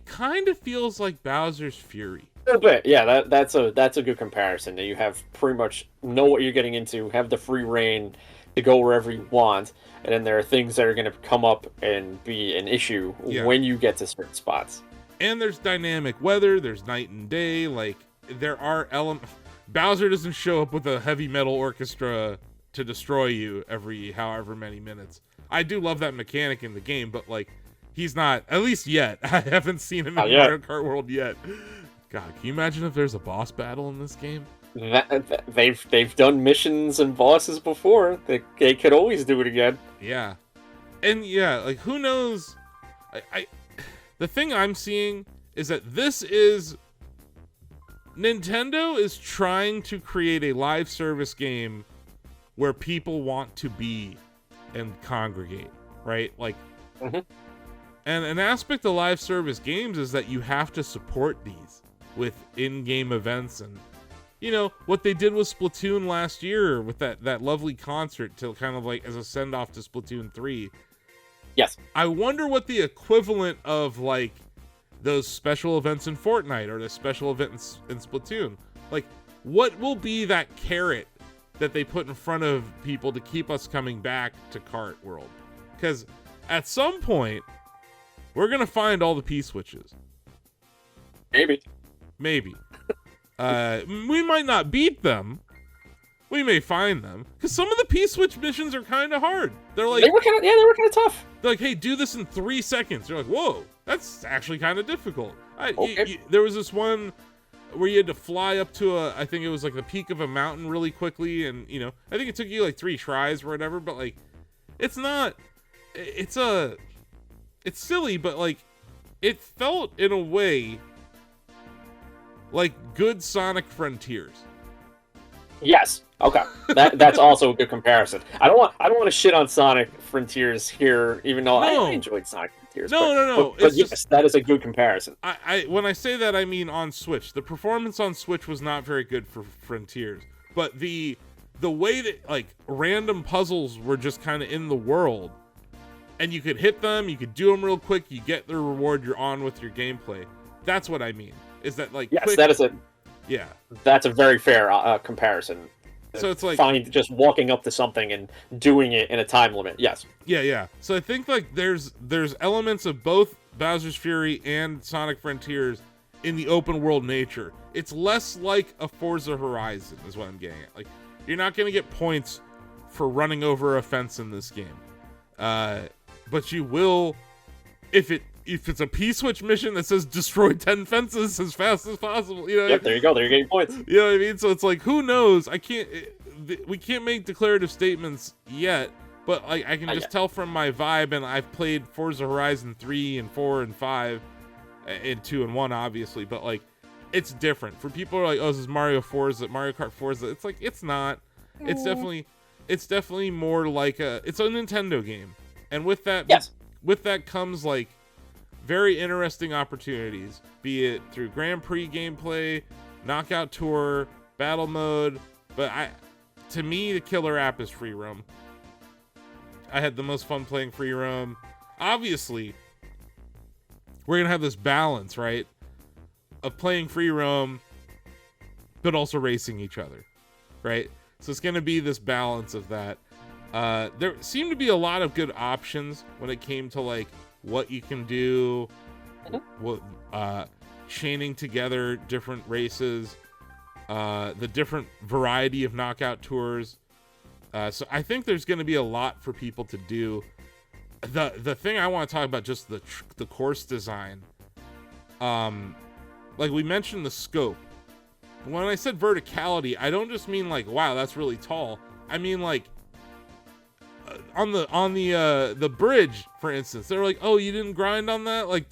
kind of feels like Bowser's Fury. A little bit, yeah. That's a good comparison. That you have pretty much know what you're getting into, have the free reign to go wherever you want, and then there are things that are going to come up and be an issue when you get to certain spots. And there's dynamic weather. There's night and day. Like there are elements. Bowser doesn't show up with a heavy metal orchestra to destroy you every however many minutes. I do love that mechanic in the game, but like he's not, at least yet. I haven't seen him in Mario Kart World yet. God, can you imagine if there's a boss battle in this game? They've done missions and bosses before. They could always do it again. Yeah. And yeah, like who knows? The thing I'm seeing is that Nintendo is trying to create a live service game where people want to be and congregate, right? Like, and an aspect of live service games is that you have to support these with in-game events, and what they did with Splatoon last year with that lovely concert to kind of like as a send-off to Splatoon 3. Yes. I wonder what the equivalent of like those special events in Fortnite or the special event in Splatoon, like what will be that carrot that they put in front of people to keep us coming back to Kart World? Because at some point we're gonna find all the P-switches. Maybe we might not beat them. We may find them, because some of the P-switch missions are kind of hard. They were kind of tough. They're like, hey, do this in 3 seconds. You're like, whoa, that's actually kind of difficult. Okay. There was this one where you had to fly up to I think it was like the peak of a mountain really quickly, and I think it took you like 3 tries or whatever. But like, it's silly, but like, it felt in a way like good Sonic Frontiers. Yes. Okay. That's also a good comparison. I don't want to shit on Sonic Frontiers here, even though I enjoyed Sonic Frontiers. No. But yes, that is a good comparison. I when I say that, I mean on Switch. The performance on Switch was not very good for Frontiers, but the way that like random puzzles were just kind of in the world, and you could hit them, you could do them real quick, you get the reward, you're on with your gameplay. That's what I mean. Is that like yes, that is yeah. That's a very fair comparison. So it's like just walking up to something and doing it in a time limit. Yes. Yeah. So I think like there's elements of both Bowser's Fury and Sonic Frontiers in the open world nature. It's less like a Forza Horizon is what I'm getting at. Like you're not going to get points for running over a fence in this game. But you will if it's a P-switch mission that says destroy 10 fences as fast as possible, Yep, there you go. There you're getting points. You know what I mean? So it's like, who knows? We can't make declarative statements yet, but I can just tell from my vibe, and I've played Forza Horizon 3 and 4 and 5 and 2 and 1, obviously, but like, it's different. For people who are like, oh, this is Mario Kart Forza. It's like, it's not. It's definitely, it's definitely more like it's a Nintendo game, and with that, Yes. with that comes like very interesting opportunities, be it through Grand Prix gameplay, Knockout Tour, Battle Mode. But to me, the killer app is Free Roam. I had the most fun playing Free Roam. Obviously, we're gonna have this balance, right, of playing Free Roam, but also racing each other, right? So it's gonna be this balance of that. There seemed to be a lot of good options when it came to like what you can do, what chaining together different races, the different variety of knockout tours. So I think there's going to be a lot for people to do. The thing I want to talk about, just the course design. Like we mentioned the scope. When I said verticality, I don't just mean like, wow, that's really tall. I mean like on the bridge, for instance, they're like, oh, you didn't grind on that? Like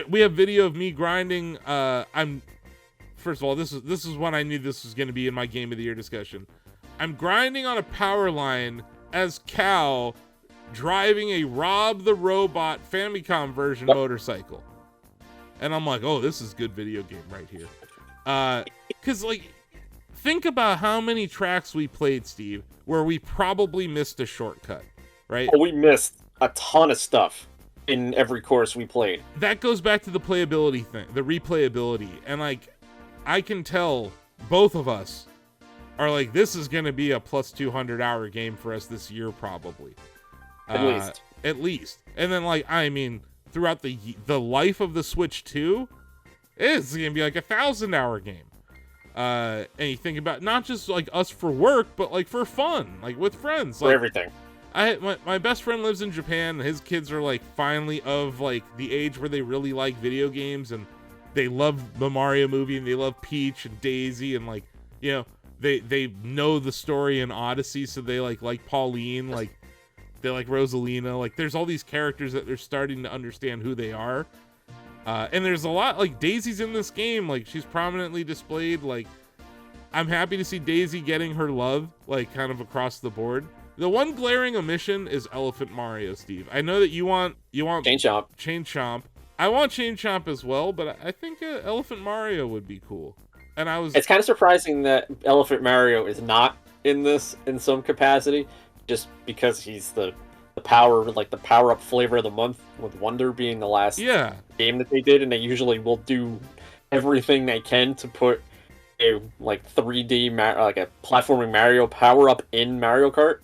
we have video of me grinding. First of all, this is when I knew this was going to be in my game of the year discussion. I'm grinding on a power line as Cal driving a Rob the Robot Famicom version motorcycle. And I'm like, oh, this is good video game right here. Because, like, think about how many tracks we played, Steve, where we probably missed a shortcut, right? Oh, we missed a ton of stuff in every course we played. That goes back to the playability thing, the replayability. And, like, I can tell both of us are like, this is going to be a plus 200-hour game for us this year, probably. At least. And then, like, I mean, throughout the life of the Switch 2, it's going to be like 1,000-hour game. And you think about not just like us for work, but like for fun, like with friends. For like, everything. My best friend lives in Japan. His kids are like finally of like the age where they really like video games, and they love the Mario movie, and they love Peach and Daisy, and like, you know, they know the story in Odyssey, so they like Pauline, like they like Rosalina. Like there's all these characters that they're starting to understand who they are. And there's a lot, like Daisy's in this game, like she's prominently displayed. Like I'm happy to see Daisy getting her love, like kind of across the board. The one glaring omission is Elephant Mario, Steve. I know that you want Chain Chomp. I want Chain Chomp as well, but I think Elephant Mario would be cool. And it's kind of surprising that Elephant Mario is not in this in some capacity, just because he's the power-up flavor of the month, with Wonder being the last game that they did, and they usually will do everything they can to put a like 3D like a platforming Mario power-up in Mario Kart.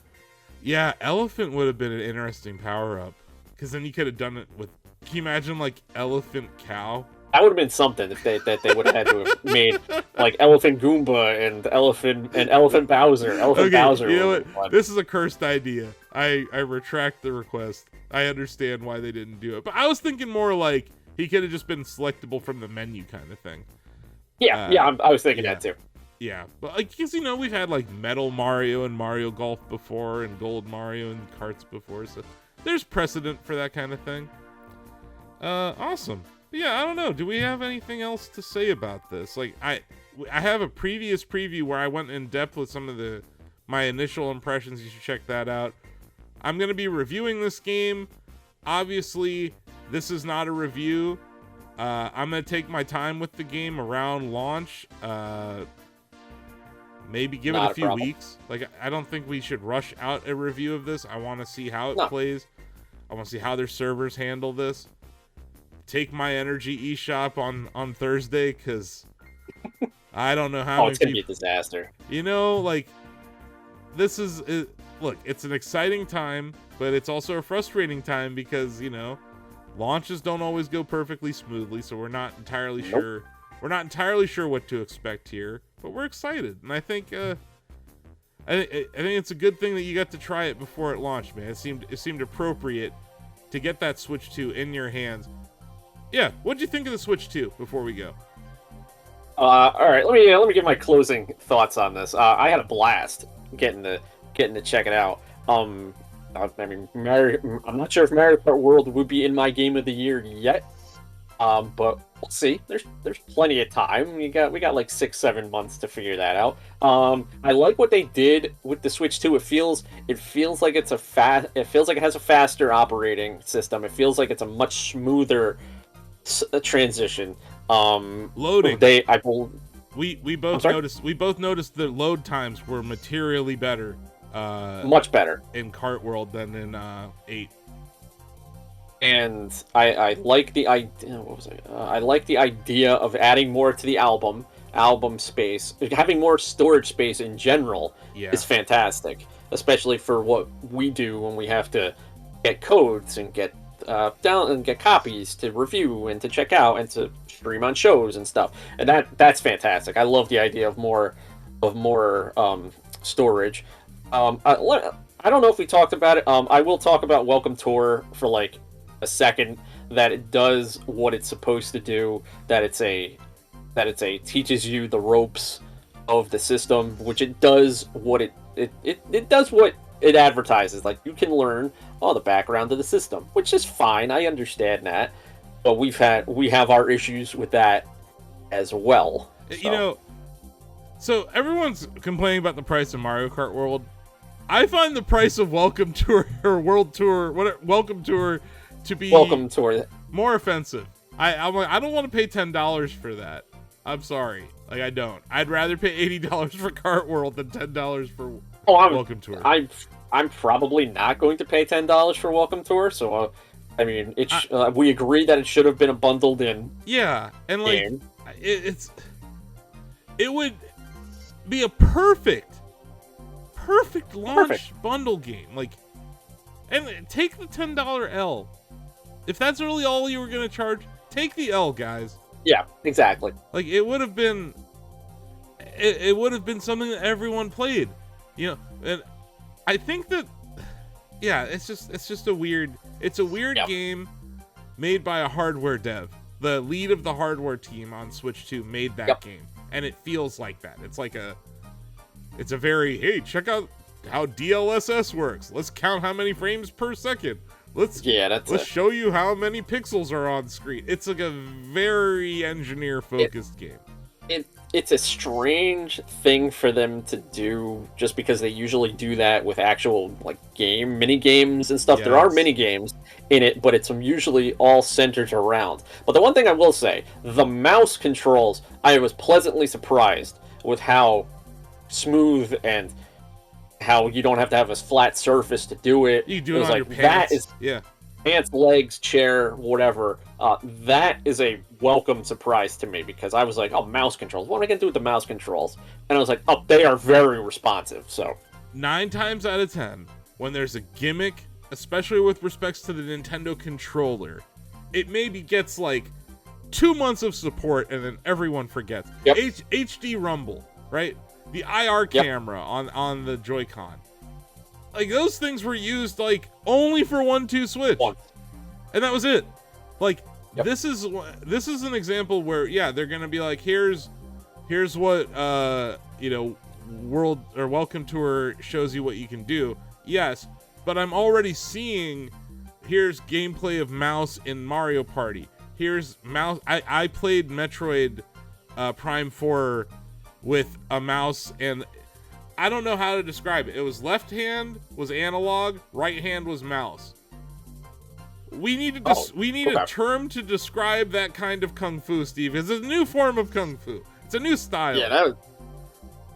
Yeah, Elephant would have been an interesting power-up, because then you could have done it with. Can you imagine like Elephant Cow? That would have been something if they would have had to have made like Elephant Goomba and Elephant Bowser. Bowser. You know what? This is a cursed idea. I retract the request. I understand why they didn't do it, but I was thinking more like he could have just been selectable from the menu kind of thing. Yeah, I was thinking that too. Yeah, but like, because you know we've had like Metal Mario and Mario Golf before, and Gold Mario and Karts before, so there's precedent for that kind of thing. Awesome. But yeah, I don't know. Do we have anything else to say about this? Like, I have a previous preview where I went in depth with some of my initial impressions. You should check that out. I'm going to be reviewing this game. Obviously, this is not a review. I'm going to take my time with the game around launch. Maybe give it a few weeks. Like, I don't think we should rush out a review of this. I want to see how it plays. I want to see how their servers handle this. Take my energy eShop on Thursday, because I don't know how. It's gonna be a disaster. You know, like this is look. It's an exciting time, but it's also a frustrating time because you know launches don't always go perfectly smoothly. So we're not entirely sure. We're not entirely sure what to expect here, but we're excited, and I think I think it's a good thing that you got to try it before it launched, man. It seemed appropriate to get that Switch 2 in your hands. Yeah, what'd you think of the Switch 2 before we go? All right, let me give my closing thoughts on this. I had a blast getting to check it out. I mean, I'm not sure if Mario Kart World would be in my game of the year yet, But we'll see. There's plenty of time. We got like 6 7 months to figure that out. I like what they did with the Switch 2. It feels like it feels like it has a faster operating system. It feels like it's a much smoother transition. Loading. They I bel- We I'm both sorry? noticed the load times were materially better Much better. in Kart World than in 8. And I like the idea. What was it? I like the idea of adding more to the album space. Having more storage space in general Yeah. is fantastic, especially for what we do when we have to get codes and get get copies to review and to check out and to stream on shows and stuff. And that's fantastic. I love the idea of more storage. I don't know if we talked about it. I will talk about Welcome Tour for like a second. That it does what it's supposed to do. That it's a teaches you the ropes of the system, which it does what it does what it advertises. Like, you can learn all the background of the system, which is fine. I understand that, but we have our issues with that as well. You know, so everyone's complaining about the price of Mario Kart World. I find the price of Welcome Tour or World Tour, Welcome Tour, to be Welcome Tour more offensive. I'm like, I don't want to pay $10 for that. I'm sorry, like, I don't. I'd rather pay $80 for Kart World than $10 for Welcome Tour. I'm probably not going to pay $10 for Welcome Tour. So, I mean, we agree that it should have been a bundled in. Yeah, and like game. it would be a perfect launch bundle game. Like, and take the $10 L. If that's really all you were gonna charge, take the L, guys. Yeah, exactly. Like, it would have been something that everyone played, you know. And I think that, yeah, it's just a weird game made by a hardware dev. The lead of the hardware team on Switch 2 made that game, and it feels like that. It's a very, hey, check out how DLSS works. Let's count how many frames per second. Let's show you how many pixels are on screen. It's like a very engineer-focused game. It's a strange thing for them to do, just because they usually do that with actual like mini games and stuff. Yes. There are mini games in it, but it's usually all centered around. But the one thing I will say, the mouse controls, I was pleasantly surprised with how smooth and how you don't have to have a flat surface to do it. You do it on your pants. Pants, legs, chair, whatever. That is a welcome surprise to me, because I was like, oh, mouse controls. What am I going to do with the mouse controls? And I was like, oh, they are very responsive. So 9 times out of 10, when there's a gimmick, especially with respects to the Nintendo controller, it maybe gets like 2 months of support and then everyone forgets. Yep. HD Rumble, right? The IR camera on the Joy-Con. Like, those things were used like only for 1-2 Switch. And that was it. Like, this is an example where, yeah, they're gonna be like, here's what World or Welcome Tour shows you what you can do. Yes, but I'm already seeing, here's gameplay of mouse in Mario Party. Here's mouse. I played Metroid Prime 4 with a mouse, and I don't know how to describe it. It was left hand was analog, right hand was mouse. We need a term to describe that kind of kung fu, Steve. It's a new form of kung fu. It's a new style. Yeah,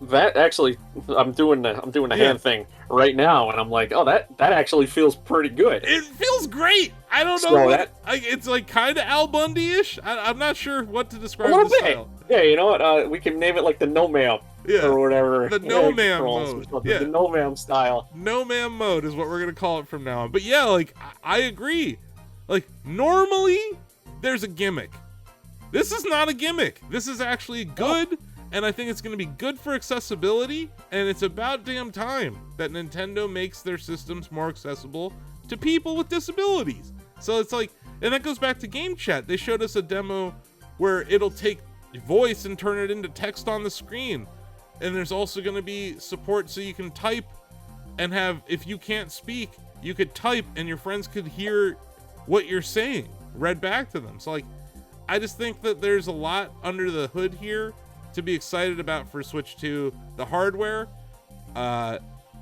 that actually, I'm doing the hand thing right now, and I'm like, oh, that actually feels pretty good. It feels great. I don't know it's like kind of Al Bundy-ish. I'm not sure what to describe the style. Yeah, you know what? We can name it like the No Ma'am or whatever. The No Ma'am mode. Yeah. The No Ma'am style. No Ma'am mode is what we're gonna call it from now on. But yeah, like, I agree. Like, normally there's a gimmick. This is not a gimmick. This is actually good. And I think it's going to be good for accessibility, and it's about damn time that Nintendo makes their systems more accessible to people with disabilities. So it's like, and that goes back to Game Chat. They showed us a demo where it'll take voice and turn it into text on the screen. And there's also going to be support so you can type and have, if you can't speak, you could type and your friends could hear what you're saying read back to them. So, like, I just think that there's a lot under the hood here to be excited about for Switch 2. The hardware,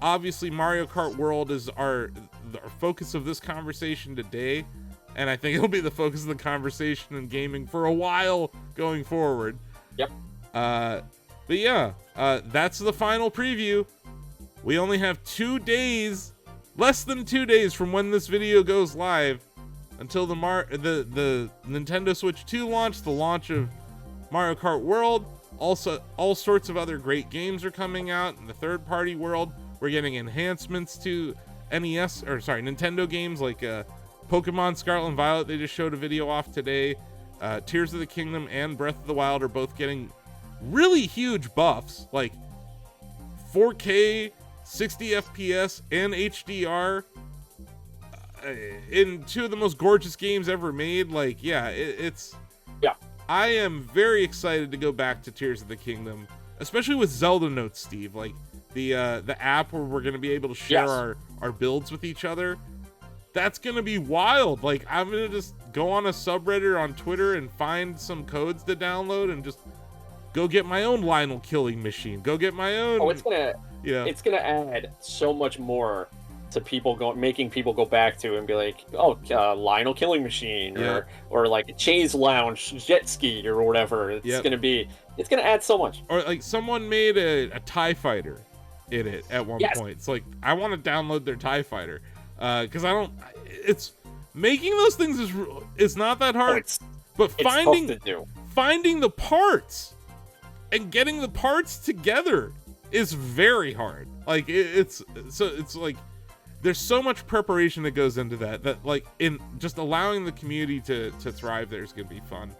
obviously Mario Kart World is our focus of this conversation today, and I think it'll be the focus of the conversation in gaming for a while going forward. Yep. But yeah, that's the final preview. We only have 2 days, less than 2 days from when this video goes live until the Nintendo Switch 2 launch, the launch of Mario Kart World. Also, all sorts of other great games are coming out in the third-party world. We're getting enhancements to Nintendo games like Pokemon Scarlet and Violet. They just showed a video off today. Tears of the Kingdom and Breath of the Wild are both getting really huge buffs, like 4K, 60 FPS, and HDR in 2 of the most gorgeous games ever made. Like, yeah, it's... Yeah. I am very excited to go back to Tears of the Kingdom, especially with Zelda Notes, Steve. Like, the app where we're going to be able to share our builds with each other. That's going to be wild. Like, I'm going to just go on a subreddit on Twitter and find some codes to download and just go get my own Lionel killing machine. Go get my own... Oh, it's gonna add so much more to people making people go back to and be like, oh, Lionel killing machine, or like a Chase Lounge jet ski or whatever. It's gonna add so much. Or like someone made a TIE fighter in it at one point. It's like, I want to download their TIE fighter because it's making those things is not that hard, but finding the parts and getting the parts together is very hard. Like it's like there's so much preparation that goes into that like in just allowing the community to thrive there is gonna be fun.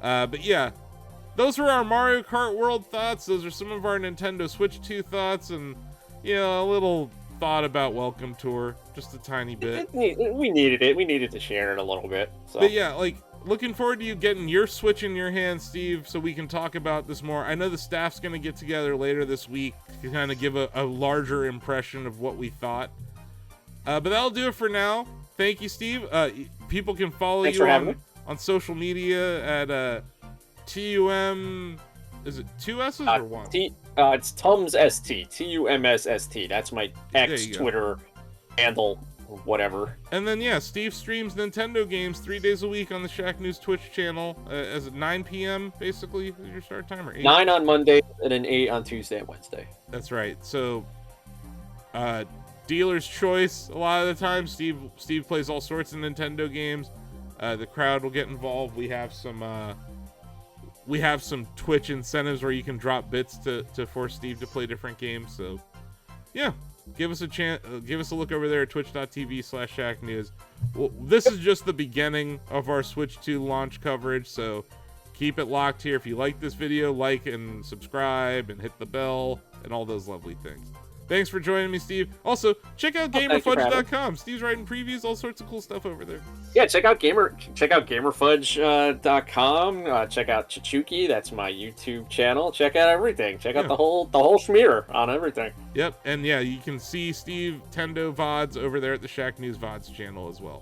But yeah, those were our Mario Kart World thoughts. Those are some of our Nintendo Switch 2 thoughts, and a little thought about Welcome Tour, just a tiny bit. We needed it. We needed to share it a little bit. So. But yeah, like, looking forward to you getting your Switch in your hand, Steve, so we can talk about this more. I know the staff's going to get together later this week to kind of give a larger impression of what we thought. But that'll do it for now. Thank you, Steve. People can follow you on social media at TUM. Is it 2 S's or 1? It's Tums ST. TUMSST. That's my X Twitter handle. Whatever. And then Steve streams Nintendo games 3 days a week on the Shacknews Twitch channel as at 9 p.m. basically is your start time, or 8? 9 on Monday and then 8 on Tuesday and Wednesday. That's right. So dealer's choice a lot of the time. Steve plays all sorts of Nintendo games. The crowd will get involved. We have some Twitch incentives where you can drop bits to force Steve to play different games. So yeah, give us a chance. Give us a look over there at twitch.tv/Shacknews. Well, this is just the beginning of our Switch 2 launch coverage, so keep it locked here. If you like this video, like and subscribe and hit the bell and all those lovely things. Thanks for joining me, Steve. Also, check out gamerfudge.com. Steve's writing previews, all sorts of cool stuff over there. Yeah, check out gamerfudge.com. Check out Chichuki. That's my YouTube channel. Check out everything. Check out the whole schmear on everything. Yep, and you can see Steve Tendo VODs over there at the Shacknews VODs channel as well.